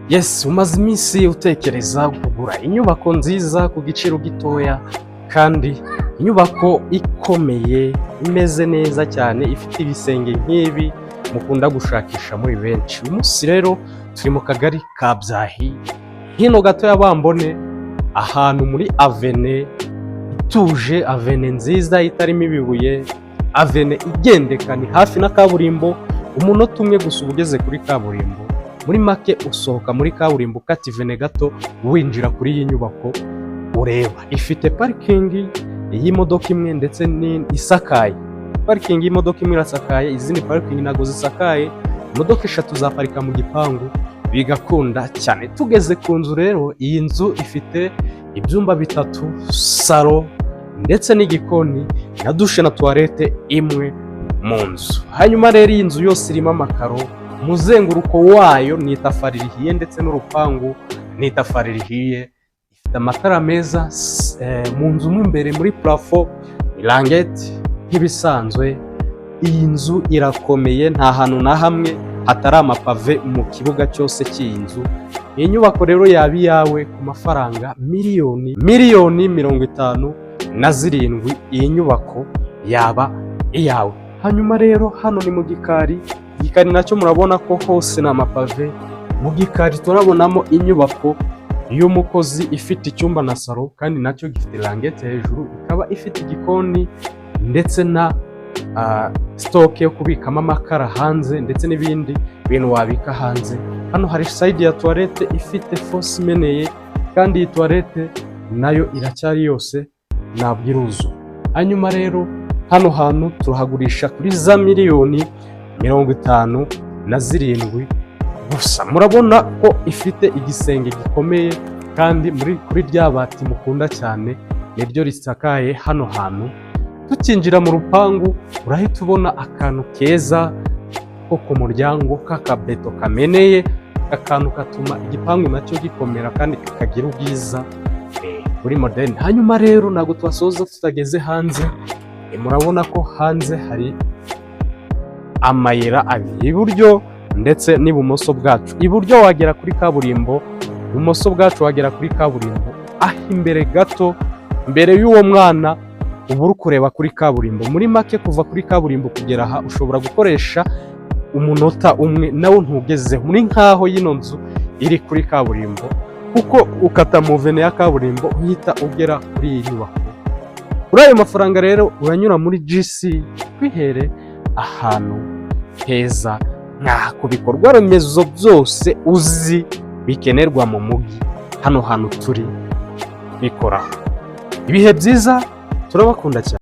Yes, umaze iminsi utekereza kugura inyubako nziza ku giciro gitoya kandi inyubako ikomeye imeze neza cyane ifite ibisenge nk'ibi mukunda gushakisha muri benshi. Uyu munsi rero turi mu kagari ka Byahi, hino gato ya Bambone, ahantu muri avene ituje, avene nziza itarimo ibibuye, avene igendeka, ni hafi na kaburimbo, umunota umwe gusa ugeze kuri kaburimbo. Muri make usohoka muri kaburimbo ukata ivene gato winjira kuri iyi nyubako ureba. Ifite parikingi y'imodoka imwe ndetse n'isakaye. Parikingi y'imodoka imwe irasakaye, izindi parikingi ntago zisakaye. Imodoka eshatu zaparika mu gipangu bigakunda cyane. Tugeze ku nzu rero, iyi nzu ifite ibyumba bitatu, salo ndetse n'igikoni na dushe na toilette imwe mu nzu. Hanyuma rero iyi nzu yose irimo amakaro, umuzenguruko wayo ni itafari rihiye ndetse n'urupangu ni itafari rihiye. Ifite amatara meza mu nzu mo imbere muri plafo, irangete nk'ibisanzwe. Iyi nzu irakomeye, nta hantu na hamwe hatari amapave mu kibuga cyose cy'iyi nzu. Iyi nyubako rero yaba iyawe ku mafaranga miliyoni 57. Iyi nyubako yaba iyawe. Hanyuma rero hano ni mu gikari. Igikari nacyo murabona ko hose ni amapave. Mu gikari turabonamo inyubako y'umukozi ifite icyumba na salo, kandi nacyo gifite langete hejuru, ikaba ifite igikoni ndetse na stoke yo kubikamo amakara hanze ndetse n'ibindi bintu wabika hanze. Hano hari side ya toilette ifite fosse imeneye, kandi iyi toilette nayo iracyari yose ntabwo iruzuye. Hanyuma rero hano hantu turahagurisha kuri za miliyoni 57 gusa. Murabona ko ifite igisenge gikomeye, kandi kuri rya bati mukunda cyane niryo risakaye hano hantu. Tukinjira mu rupangu urahita ubona akantu keza ko ku muryango k'akabeto kameneye, akantu katuma igipangu nacyo gikomera kandi kikagira ubwiza kuri moderne. Hanyuma rero ntabwo twasoza tutageze hanze. Murabona ko hanze hari amayira abiri, iburyo ndetse n'ibumoso bwacu. Iburyo wagera kuri kaburimbo, ibumoso bwacu wagera kuri kaburimbo. Imbere gato, mbere y'uwo mwana uba uri kureba kuri kaburimbo. Muri make kuva kuri kaburimbo kugera aha ushobora gukoresha umunota umwe, nawo ntugezeho. Muri nkaho y'ino nzu iri kuri kaburimbo, kuko ukata mu vene ya kaburimbo uhita ugera kuri iyi nyubako. Kuri ayo mafaranga rero uranyura muri GC kwihere ahantu heza, nka ku bikorwa remezo byose uzi bikenerwa mu mujyi. Hano hantu turi bikora. Ibihe byiza, turabakunda cyane.